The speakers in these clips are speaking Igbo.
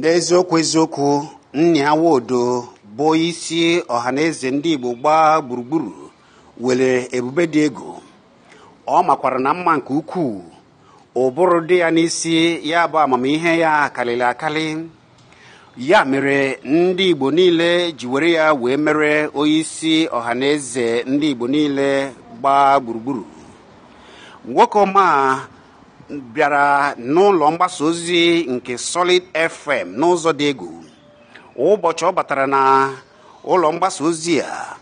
N'eziokwu Nniawodo bụ isi ọhaneze ndị Igbo gbaa gburugburu were ebube dị ego. Ọ makwara na mma nke ukwuu, ụbụrụ dị ya n'isi ya bụ amamihe ya kalịrị akali. Ya mere ndị Igbo niile ji were ya wee mere onyeisi ọhaneze ndị Igbo niile gbaa gburugburu. Nwoke ọma bịara n'ụlọ mgbasa ozi nke Solid FM n'ụzọ dị egwu. Ụbọchị ọ batara na ụlọ mgbasa ozi a,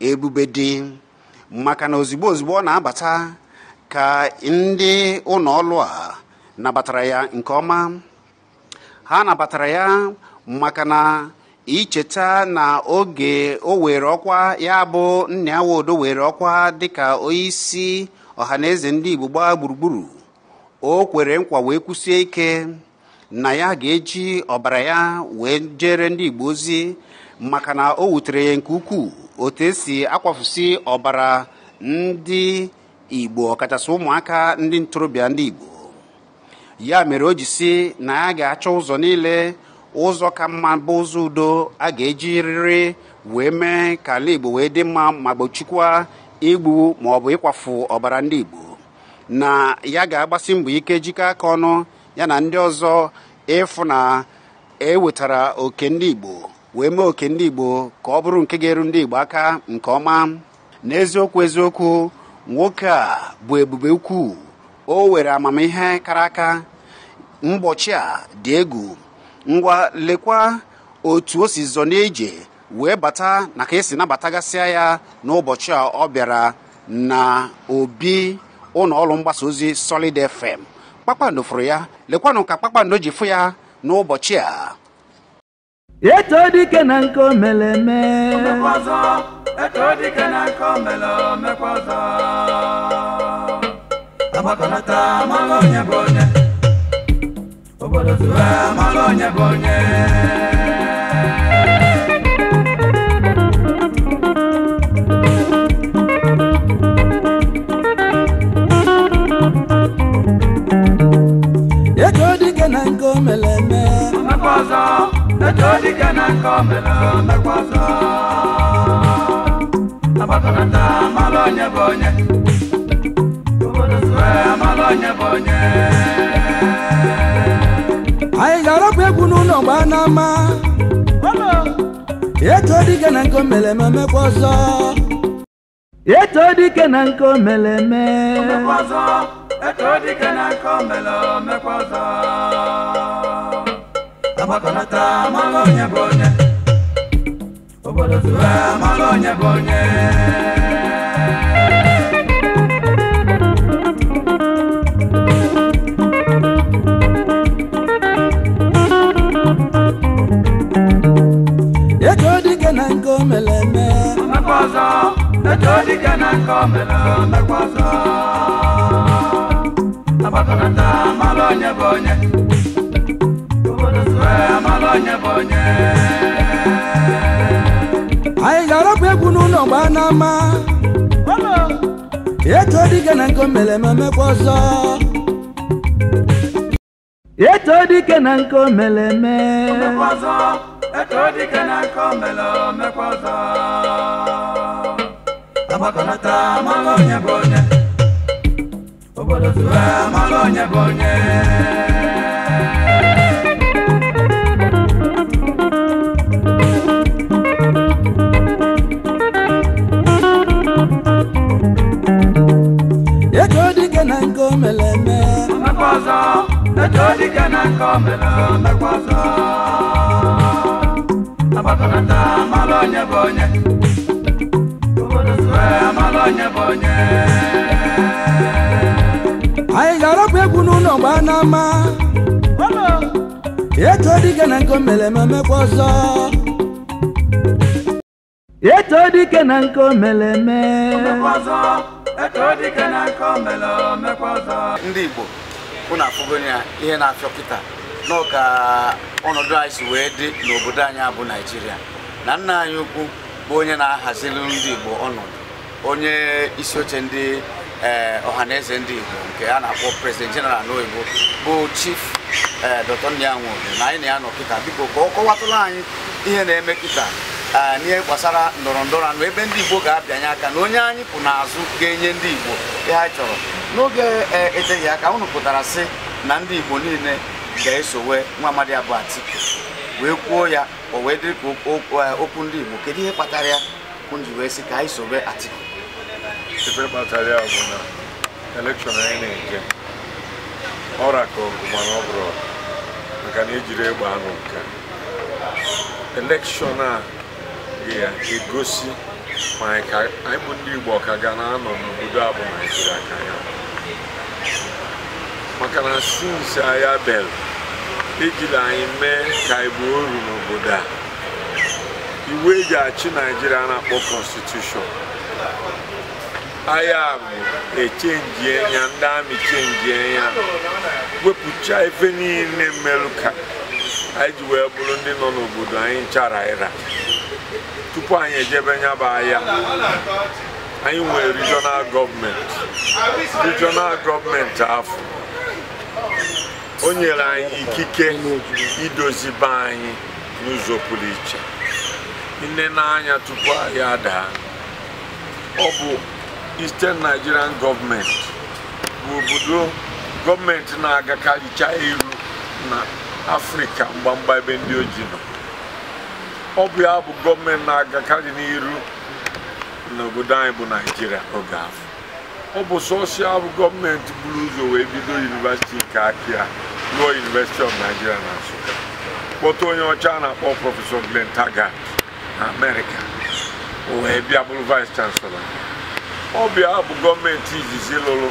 ebube dị, maka na ozigbo ọ na-abata ka ndị ụlọ ọrụ a nabatara ya nke ọma. Ha nabatara ya maka na icheta na oge o were ọkwa, ya bụ Nniawodo were ọkwa dịka onyeisi ọhaneze ndị Igbo gbaa gburugburu. O kwere nkwa wee kwusie ike na ya ga-eji ọbara ya wee jere ndị Igbo ozi, maka na o wutere ya nke ukwuu otu esi akwafusi ọbara ndị Igbo, ọkachasị ụmụaka ndị ntorobịa ndị Igbo. Ya mere o ji si na ya ga-achọ ụzọ niile, ụzọ ka mma bụ ụzọ udo a ga-eji riri wee mee ka ala Igbo wee dị mma ma gbochikwa igbu ma ọ bụ ịkwafu ọbara ndị Igbo. Na ya ga-agbasi mbọ ike jikọ aka ọnụ ya na ndị ọzọ ịfụ na ewetara oke ndị Igbo wee mee oke ndị Igbo ka ọ bụrụ nke ga-eru ndị Igbo aka nke ọma. N'eziokwu nwoke a bụ ebube ukwu. O were amamihe kara aka. Mgbochi a dị egwu. Ngwa lekwa otu o si zọ n'eje wee bata na ka esi nabatagasịa ya n'ụbọchị a ọ bịara na obi ụlọ ọrụ mgbasa ozi Solid FM. Kpakpando fụrụ ya. Lekwanụ ka kpakpando ji fụ ya n'ụbọchị a. Eto dike na nko meleme Mekwazo, eto dike na nko mekwazo. Abakanata malonye bonye, obodo zuwe malonye bonye. Eto dike na nko meleme Mekwazo, eto dike na nko mekwazo. Abakanata malonye bonye, obodo zuwe malonye bonye. Anyị ga-arapụ egwu n'ụlọ gbaa n'ama. Eto dike na nko meleme mekwazo. Eto dike na nko meleme Mekwazo, eto dike na nko mekwazo. Abakanata malonye bonye, obodo zuwe malonye bonye. Eto dike na nko meleme Mekwazo, eto dike na nko mekwazo. Abakanata malonye bonye, obodo zuwe malonye bonye. Anyị ga-arapụ egwu n'ụlọ gbaa n'ama. Eto dike na nko meleme mekwazo. Eto dike na nko meleme Mekwazo, eto dike na nko mekwazo. Abakanata malonye bonye, obodo zuwe malonye bonye. Eto dike na nko meleme Mekwazo, eto dike na nko mekwazo. Abakanata malonye bonye, obodo zuwe malonye bonye. Anyị ga-arapụ egwu n'ụlọ gbaa n'ama. Eto dike na nko meleme mekwazo. Eto dike na nko meleme Mekwazo, eto dike na nko mekwazo. Ndị Igbo unu afụgo ya ihe na-afịọ kịta n'ọka ọnọdụ anyị si wee dị n'obodo anyị bụ Naịjirịa. Na nna anyị ukwu bụ onye na-ahaziri ndị Igbo ọnọdụ, onye isi oche ndị ọhaneze ndị Igbo nke a na-akpọ President General n'oyibo bụ Chief Dr. Nyanwodo na anyị na-anọ kịta biko ka ọ kọwatụla anyị ihe na-eme kịta n'ihe gbasara ndọrọndọrọ anụ ebe ndị Igbo ga-abịanye aka na onye anyị pụ n'azụ ga-enye ndị Igbo ihe anyị chọrọ n'oge eteghị aka unu pụtara sị na ndị Igbo niile ga-esowe nwa amadi abụ Atiku wee kwuo ya o wee dịrị ka okwu ndị Igbo kedu ihe kpatara ya ndị wee sị ka anyị sowe Atiku ife kpatara ya bụ na elekshọn anyị na-eje ọra ka ọgụ mana ọ bụrụ maka na ejiri egbe anụ nke elekshọn a ga-egosi ma anyị bụ ndị Igbo ka ga na-anọ n'obodo a bụ Naịjirịa ka ya maka na since anyị bịara ejiri anyị mee ka Igbo oru n'obodo a iwu eji achị Naịjirịa na-akpọ constitution agha bụ echenjie ya ndị amị chenjie ya wepụcha ife niile mmerụ ka anyị ji wee bụrụ ndị nọ n'obodo anyị nchara ịra tupu anyị ejebe nya bụ ahịa anyị nwere regional gọọmenti afọ o nyere anyị ikike idozi be anyị n'ụzọ pụrụ iche nne n'anya tupu anyị adaa ọ bụ Eastern Nigerian gọọmenti bụ obodo gọọmenti na-agakarịcha iru na Afrịka mgbamgba ebe ndị ojii nọ ọ bụ ya bụ gọọmenti na-agakarị n'iru n'obodo anyị bụ Naịjirịa oge afọ ọ bụ sọsọ ya bụ gọọmenti buru ụzọ wee bido University nke Akịa ruo University of Nigeria na Nsụka kpọta onye ọcha na-akpọ Prọfesọ Glenn Taggart na Amerịka o wee bịa bụrụ Vice Chancellor ọ bụ ya bụ gọọmenti izizi lụrụ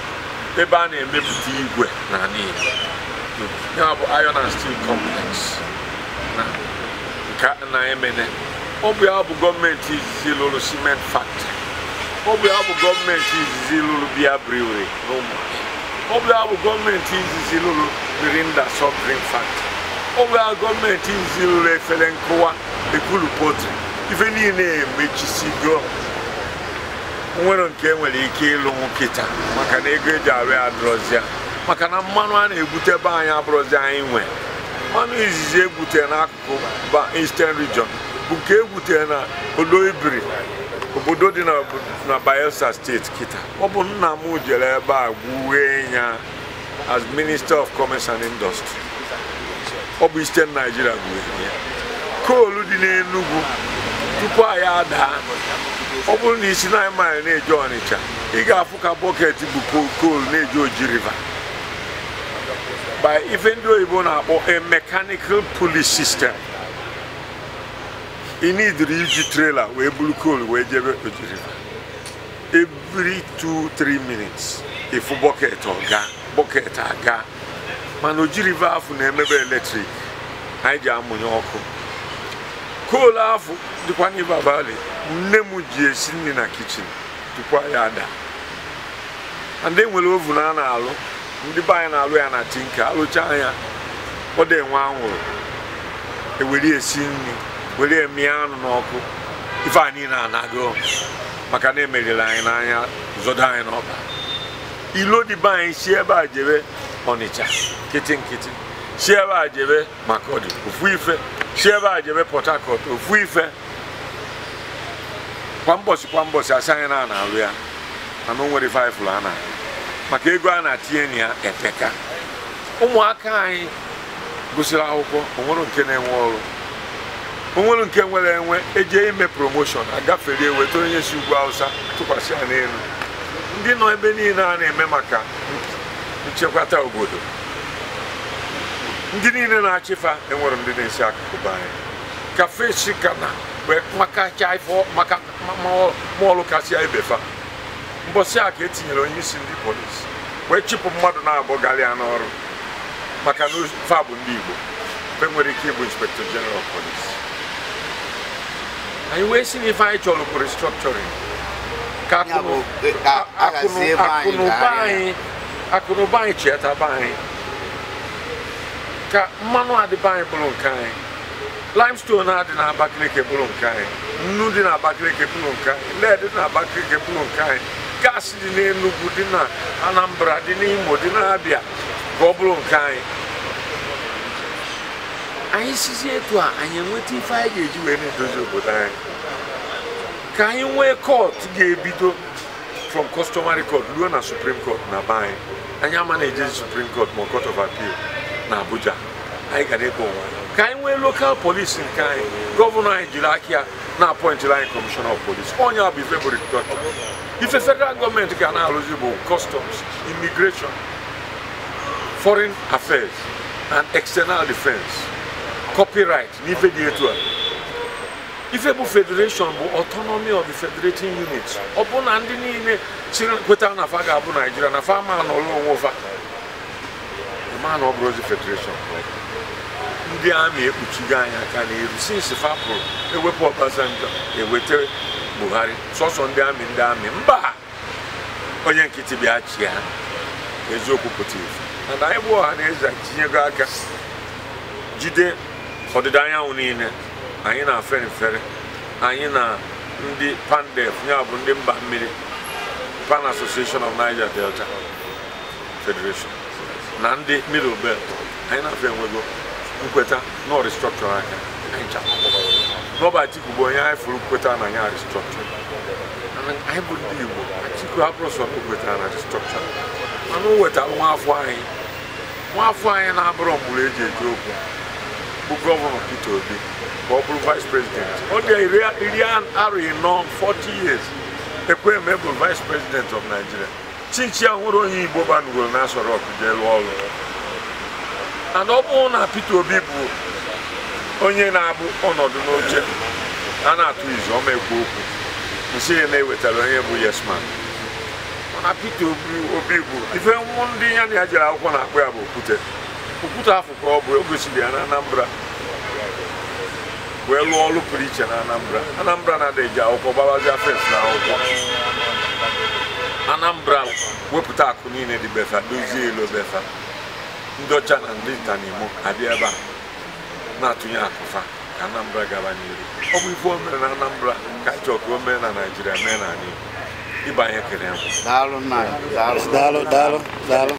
ebe a na-emepụta igwe na Igbo ya bụ Iron and Steel Complex na Emene ọ bụ ya bụ gọọmenti izizi lụrụ Cement Factory ọ bụ ya bụ gọọmenti izizi lụrụ Bia Brewery n'Ụmụahịa ọ bụ ya bụ gọọmenti izizi lụrụ Mirinda Soft Drink Factory ọ bụ ya gọọmenti izizi lụrụ efere nkụwa Ekulu Poultry ife niile emechisigo nwere nke nwere ike ịlụ nkịta maka na ego eji arụ ya adọrọzịa maka na mmanụ a na-egbute be anyị abụrụzi anyị nwe mmanụ izizi egbute n'akụkụ Eastern Region bụ nke egbute na Oloibiri obodo dị na Bayelsa steeti kịta ọ bụ nna m jere ebe a gwuwe ya as Minister of Commerce and Industry ọ bụ Eastern Nigeria gwuwe ya koolu dị n'Enugu tupu anyị adaa ọ bụrụ na isi 9 mile na-eje Ọnịcha ị ga-afụ ka bọket bụ koolu na-eje Oji River by ife ndị oyibo na-akpọ a mechanical police system ị nidiri iji trailer wee buru koolu wee jebe Oji River every 2-3 minutes ịfụ bọket aga mana Oji River afọ na-emebe eletrik anyị ji amụnye ọkụ koolu afọ dịkwa n'Iba Valley nne m ji esi nri na kichin tupu anyị ada ndị nwere oven a na-alụ ndị be anyị na-alụ ya na tinka alụcha anya ọ dị enwe anwụrụ ewere esi nri were eme anụ n'ọkụ ife anyị na-anago maka na emeriri anyị n'anya zọdo anyị n'ọba ilo dị be anyị si ebe a jebe Ọnịcha nkịtị si ebe a jebe Makurdi ofu ife si ebe a jebe Port Harcourt ofu ife kwa mbọsị asị anyị na-alụ ya mana o nwere 5 a na maka ego a na-atinye na ya epeka ụmụaka anyị gụsịrị akwụkwọ onwere nke na-enwe ọrụ onwere nke nwere enwe eje ime promoshọn agafere weta onye si ugwu Hausa tụkwasị ya n'elu ndị nọ ebe niile a na-eme maka nchekwata obodo ndị niile na-achịfa enwere ndị na-esi akụkụ be anyị kafe shikana maka chaifo maka mọlụ kasị ibefa mbọsị a ka etinyere onye isi ndị polisi wee chịpụ mmadụ na-abụ galịa n'ọrụ maka na fa bụ ndị Igbo mgbe nwere ike ịbụ Inspector General of Police anyị wee si n'ife anyị chọrọ bụ restructuring ka akụnụba anyị cheta be anyị ka mmanụ adịbe anyị bụrụ nke anyị limestone adị na Abakaliki bụrụ nke anyị nnu dị na Abakaliki bụrụ nke anyị lead dị na Abakaliki bụrụ nke anyị gas dị n'Enugu dị na Anambra dị n'Imo dị na Abia ka ọ bụrụ nke anyị anyị sizi etu a anyị enweta ife anyị ga-eji wee na-edozi obodo anyị ka anyị nwee court ga-ebido from customary court ruo na Supreme Court na be anyị anyị ama na-ejezi Supreme Court ma Court of Appeal na Abuja anyị ga na-ebe onwe ka anyị nwee local police nke anyị gọvanọ anyị jiri aka ya na-apọintịrị anyị commissioner of police onye ọ bụ ife bụ restructure ife federal gọọmenti ga na-arụzi bụ customs, immigration, foreign affairs and external defense, copyright n'ife dị etu a ife bụ federation bụ autonomy of the federating units ọ bụ na ndị niile siri kweta na fa ga-abụ Nigeria na fa ma n'ụlọ onwe fa ma na ọ bụrụzi federation ndị amị ekpuchigo anya aka n'iru since fa pụrụ ewepụ Obasanjo eweta Buhari sọsọ ndị amị mba onye nkịtị bịa chi ha eziokwu pụta ife na anyị bụ ọha na eze tinyego aka jide ọdịda anyanwụ niile anyị na Afenifere anyị na ndị PANDEF ya bụ ndị mba mmiri Pan Association of Niger Delta Federation na ndị Middle Belt anyị na-afe enwego nkweta no restructure aka anyị chapụ n'ọba Atiku bụ onye anyị furu kweta na ya restructure anyị bụ ndị Igbo Atiku hapụrụ sọ kweta na restructure mana o wetara nwafọ anyị na-abụrụ mgburu eji eji okwu bụ gọvanọ Peter Obi ka ọ bụrụ vice president ọ dị iri arọ ịnọ 40 years ekwe eme bụ vice president of Nigeria chinchi a nwere onye Igbo banugoro na Aso Rock jee lụọ ọrụ and ọ bụrụ na Peter Obi bụ onye na-abụ ọnọdụ n'oche a na-atụ izu ọma ekwu okwu nsị ya na-ewetara onye bụ yes man mana Peter Obi bụ ife mmụ ndị ya na ya jere akwụkwọ na-akpọ ya bụ okwute afọ ka ọ bụ o gosiri ya na Anambra wee lụọ ọrụ pụrụ iche na Anambra na-adịghị akwụkwọ gbabazi afes na akwụkwọ Anambra wepụta akụ niile dị befa dozie elu befa ndị ọcha na ndị nta n'Imo abịa ebe a na-atụnye akụfa ka Anambra gaba n'iru ọ bụ ife o mere na Anambra ka chọọ ka o mee na Naịjirịa mee na Igbo ịba ihe kere ya daalụ